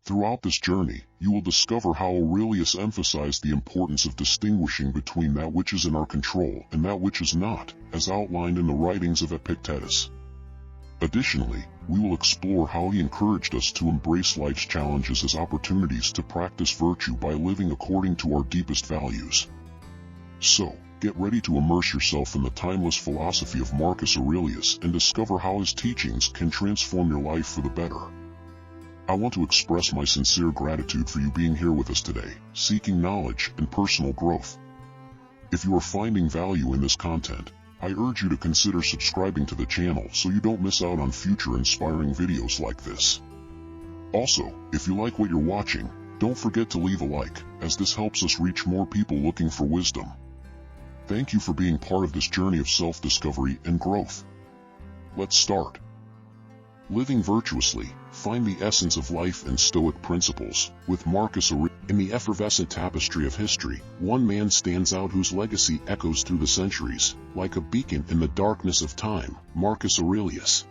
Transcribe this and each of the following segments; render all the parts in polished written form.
Throughout this journey, you will discover how Aurelius emphasized the importance of distinguishing between that which is in our control and that which is not, as outlined in the writings of Epictetus. Additionally, we will explore how he encouraged us to embrace life's challenges as opportunities to practice virtue by living according to our deepest values. So, get ready to immerse yourself in the timeless philosophy of Marcus Aurelius and discover how his teachings can transform your life for the better. I want to express my sincere gratitude for you being here with us today, seeking knowledge and personal growth. If you are finding value in this content, I urge you to consider subscribing to the channel so you don't miss out on future inspiring videos like this. Also, if you like what you're watching, don't forget to leave a like, as this helps us reach more people looking for wisdom. Thank you for being part of this journey of self-discovery and growth. Let's start. Living virtuously, find the essence of life in Stoic principles, with Marcus Aurelius. In the effervescent tapestry of history, one man stands out whose legacy echoes through the centuries, like a beacon in the darkness of time, Marcus Aurelius.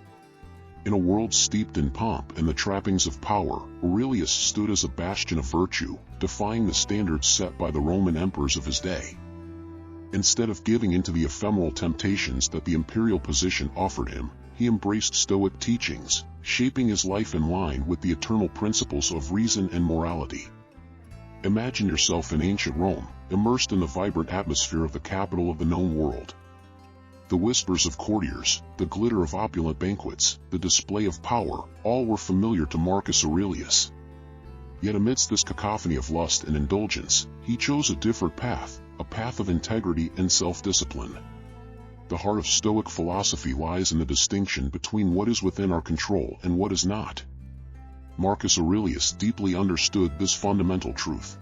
In a world steeped in pomp and the trappings of power, Aurelius stood as a bastion of virtue, defying the standards set by the Roman emperors of his day. Instead of giving in to the ephemeral temptations that the imperial position offered him, he embraced Stoic teachings, shaping his life in line with the eternal principles of reason and morality. Imagine yourself in ancient Rome, immersed in the vibrant atmosphere of the capital of the known world. The whispers of courtiers, the glitter of opulent banquets, the display of power, all were familiar to Marcus Aurelius. Yet amidst this cacophony of lust and indulgence, he chose a different path, a path of integrity and self-discipline. The heart of Stoic philosophy lies in the distinction between what is within our control and what is not. Marcus Aurelius deeply understood this fundamental truth.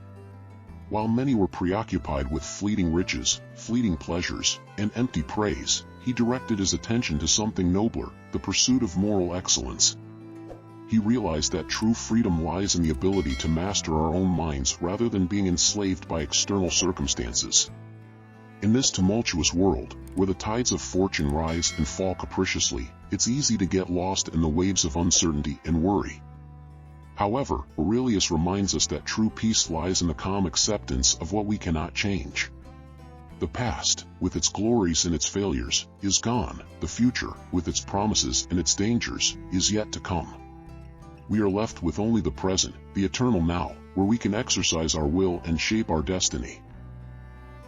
While many were preoccupied with fleeting riches, fleeting pleasures, and empty praise, he directed his attention to something nobler, the pursuit of moral excellence. He realized that true freedom lies in the ability to master our own minds rather than being enslaved by external circumstances. In this tumultuous world, where the tides of fortune rise and fall capriciously, it's easy to get lost in the waves of uncertainty and worry. However, Aurelius reminds us that true peace lies in the calm acceptance of what we cannot change. The past, with its glories and its failures, is gone. The future, with its promises and its dangers, is yet to come. We are left with only the present, the eternal now, where we can exercise our will and shape our destiny.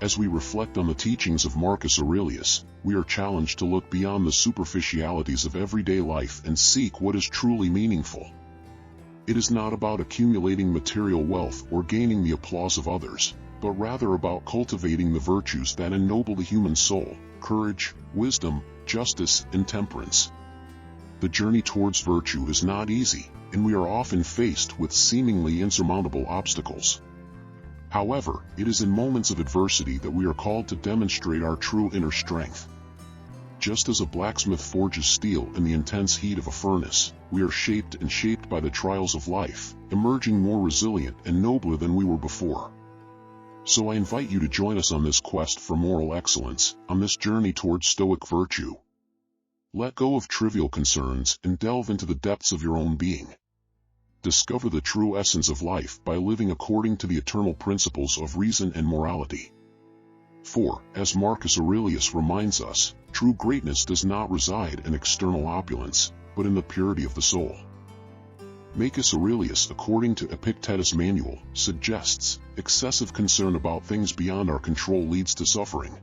As we reflect on the teachings of Marcus Aurelius, we are challenged to look beyond the superficialities of everyday life and seek what is truly meaningful. It is not about accumulating material wealth or gaining the applause of others, but rather about cultivating the virtues that ennoble the human soul: courage, wisdom, justice, and temperance. The journey towards virtue is not easy, and we are often faced with seemingly insurmountable obstacles. However, it is in moments of adversity that we are called to demonstrate our true inner strength. Just as a blacksmith forges steel in the intense heat of a furnace, we are shaped by the trials of life, emerging more resilient and nobler than we were before. So I invite you to join us on this quest for moral excellence, on this journey towards Stoic virtue. Let go of trivial concerns and delve into the depths of your own being. Discover the true essence of life by living according to the eternal principles of reason and morality. For, as Marcus Aurelius reminds us, true greatness does not reside in external opulence, but in the purity of the soul. Marcus Aurelius, according to Epictetus' manual, suggests, excessive concern about things beyond our control leads to suffering.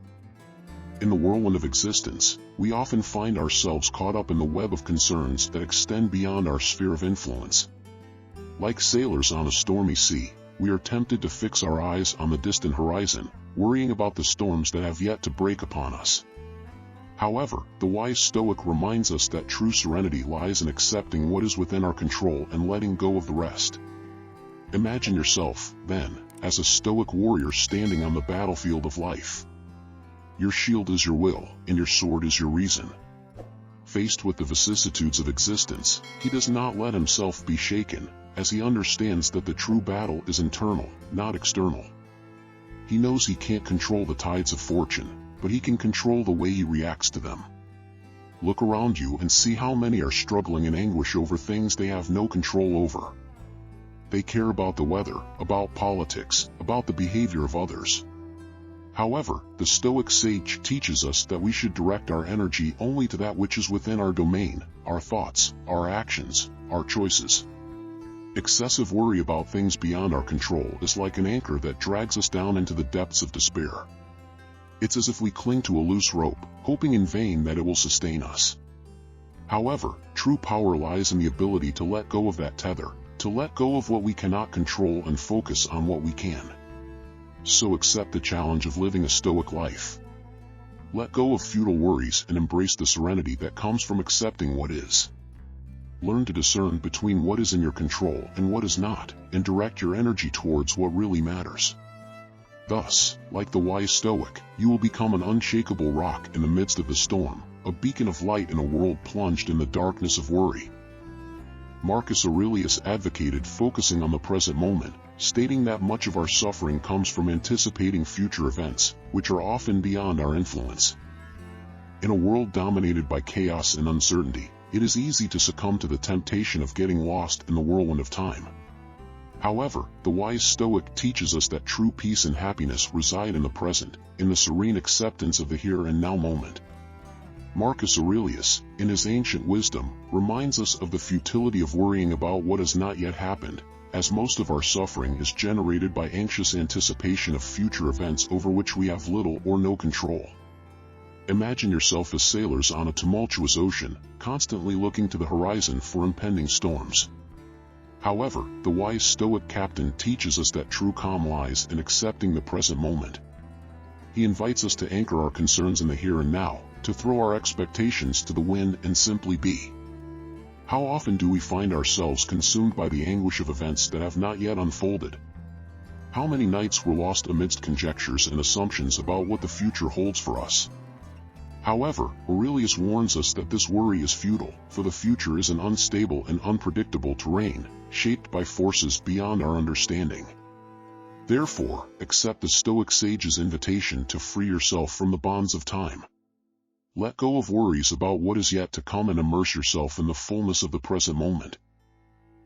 In the whirlwind of existence, we often find ourselves caught up in the web of concerns that extend beyond our sphere of influence. Like sailors on a stormy sea, we are tempted to fix our eyes on the distant horizon, worrying about the storms that have yet to break upon us. However, the wise Stoic reminds us that true serenity lies in accepting what is within our control and letting go of the rest. Imagine yourself, then, as a Stoic warrior standing on the battlefield of life. Your shield is your will, and your sword is your reason. Faced with the vicissitudes of existence, he does not let himself be shaken, as he understands that the true battle is internal, not external. He knows he can't control the tides of fortune, but he can control the way he reacts to them. Look around you and see how many are struggling in anguish over things they have no control over. They care about the weather, about politics, about the behavior of others. However, the Stoic sage teaches us that we should direct our energy only to that which is within our domain, our thoughts, our actions, our choices. Excessive worry about things beyond our control is like an anchor that drags us down into the depths of despair. It's as if we cling to a loose rope, hoping in vain that it will sustain us. However, true power lies in the ability to let go of that tether, to let go of what we cannot control and focus on what we can. So accept the challenge of living a Stoic life. Let go of futile worries and embrace the serenity that comes from accepting what is. Learn to discern between what is in your control and what is not, and direct your energy towards what really matters. Thus, like the wise Stoic, you will become an unshakable rock in the midst of the storm, a beacon of light in a world plunged in the darkness of worry. Marcus Aurelius advocated focusing on the present moment, stating that much of our suffering comes from anticipating future events, which are often beyond our influence. In a world dominated by chaos and uncertainty, it is easy to succumb to the temptation of getting lost in the whirlwind of time. However, the wise Stoic teaches us that true peace and happiness reside in the present, in the serene acceptance of the here and now moment. Marcus Aurelius, in his ancient wisdom, reminds us of the futility of worrying about what has not yet happened, as most of our suffering is generated by anxious anticipation of future events over which we have little or no control. Imagine yourself as sailors on a tumultuous ocean, constantly looking to the horizon for impending storms. However, the wise Stoic captain teaches us that true calm lies in accepting the present moment. He invites us to anchor our concerns in the here and now, to throw our expectations to the wind and simply be. How often do we find ourselves consumed by the anguish of events that have not yet unfolded? How many nights were lost amidst conjectures and assumptions about what the future holds for us? However, Aurelius warns us that this worry is futile, for the future is an unstable and unpredictable terrain, shaped by forces beyond our understanding. Therefore, accept the Stoic sage's invitation to free yourself from the bonds of time. Let go of worries about what is yet to come and immerse yourself in the fullness of the present moment.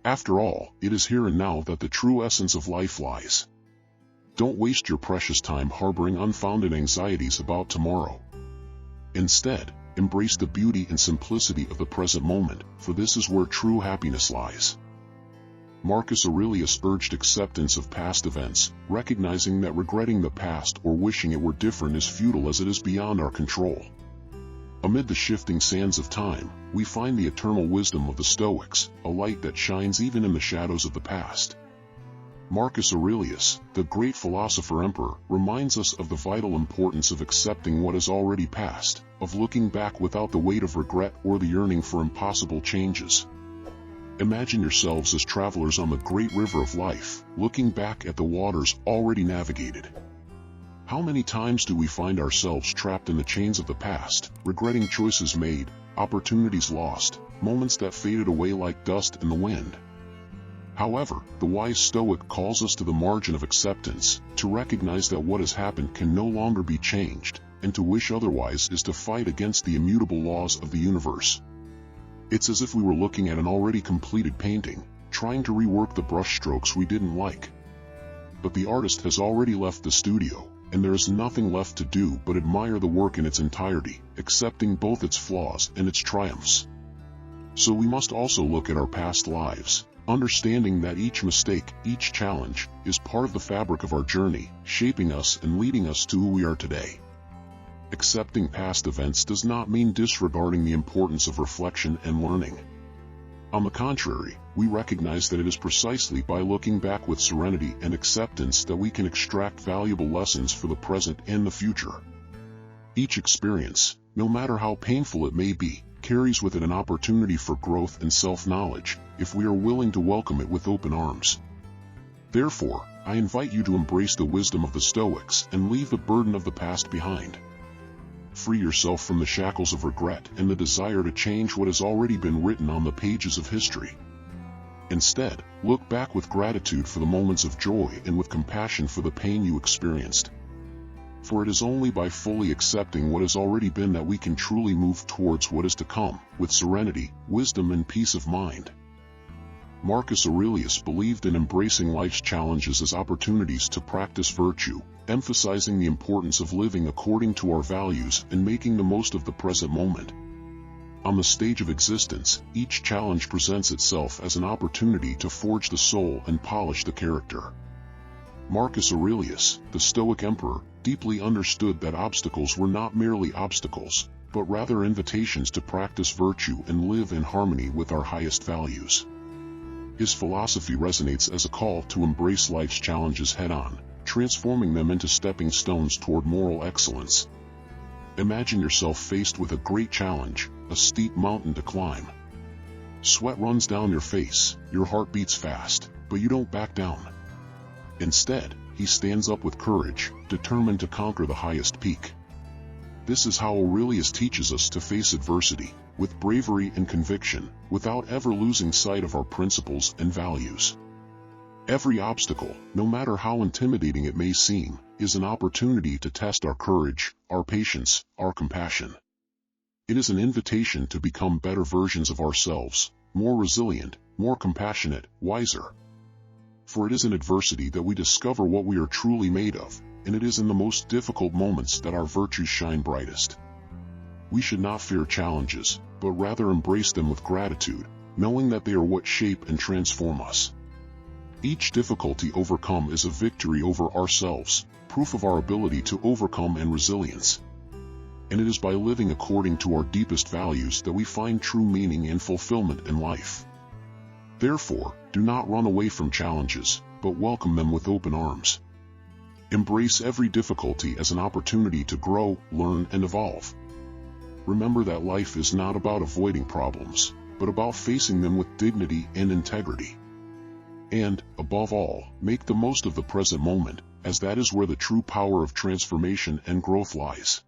After all, it is here and now that the true essence of life lies. Don't waste your precious time harboring unfounded anxieties about tomorrow. Instead, embrace the beauty and simplicity of the present moment, for this is where true happiness lies. Marcus Aurelius urged acceptance of past events, recognizing that regretting the past or wishing it were different is futile as it is beyond our control. Amid the shifting sands of time, we find the eternal wisdom of the Stoics, a light that shines even in the shadows of the past. Marcus Aurelius, the great philosopher-emperor, reminds us of the vital importance of accepting what has already passed, of looking back without the weight of regret or the yearning for impossible changes. Imagine yourselves as travelers on the great river of life, looking back at the waters already navigated. How many times do we find ourselves trapped in the chains of the past, regretting choices made, opportunities lost, moments that faded away like dust in the wind? However, the wise Stoic calls us to the margin of acceptance, to recognize that what has happened can no longer be changed, and to wish otherwise is to fight against the immutable laws of the universe. It's as if we were looking at an already completed painting, trying to rework the brushstrokes we didn't like. But the artist has already left the studio, and there is nothing left to do but admire the work in its entirety, accepting both its flaws and its triumphs. So we must also look at our past lives, understanding that each mistake, each challenge, is part of the fabric of our journey, shaping us and leading us to who we are today. Accepting past events does not mean disregarding the importance of reflection and learning. On the contrary, we recognize that it is precisely by looking back with serenity and acceptance that we can extract valuable lessons for the present and the future. Each experience, no matter how painful it may be, carries with it an opportunity for growth and self-knowledge, if we are willing to welcome it with open arms. Therefore, I invite you to embrace the wisdom of the Stoics and leave the burden of the past behind. Free yourself from the shackles of regret and the desire to change what has already been written on the pages of history. Instead, look back with gratitude for the moments of joy and with compassion for the pain you experienced. For it is only by fully accepting what has already been that we can truly move towards what is to come, with serenity, wisdom and peace of mind. Marcus Aurelius believed in embracing life's challenges as opportunities to practice virtue, emphasizing the importance of living according to our values and making the most of the present moment. On the stage of existence, each challenge presents itself as an opportunity to forge the soul and polish the character. Marcus Aurelius, the Stoic emperor, deeply understood that obstacles were not merely obstacles, but rather invitations to practice virtue and live in harmony with our highest values. His philosophy resonates as a call to embrace life's challenges head-on, transforming them into stepping stones toward moral excellence. Imagine yourself faced with a great challenge, a steep mountain to climb. Sweat runs down your face, your heart beats fast, but you don't back down. Instead, he stands up with courage, determined to conquer the highest peak. This is how Aurelius teaches us to face adversity, with bravery and conviction, without ever losing sight of our principles and values. Every obstacle, no matter how intimidating it may seem, is an opportunity to test our courage, our patience, our compassion. It is an invitation to become better versions of ourselves, more resilient, more compassionate, wiser. For it is in adversity that we discover what we are truly made of, and it is in the most difficult moments that our virtues shine brightest. We should not fear challenges, but rather embrace them with gratitude, knowing that they are what shape and transform us. Each difficulty overcome is a victory over ourselves, proof of our ability to overcome and resilience. And it is by living according to our deepest values that we find true meaning and fulfillment in life. Therefore, do not run away from challenges, but welcome them with open arms. Embrace every difficulty as an opportunity to grow, learn, and evolve. Remember that life is not about avoiding problems, but about facing them with dignity and integrity. And, above all, make the most of the present moment, as that is where the true power of transformation and growth lies.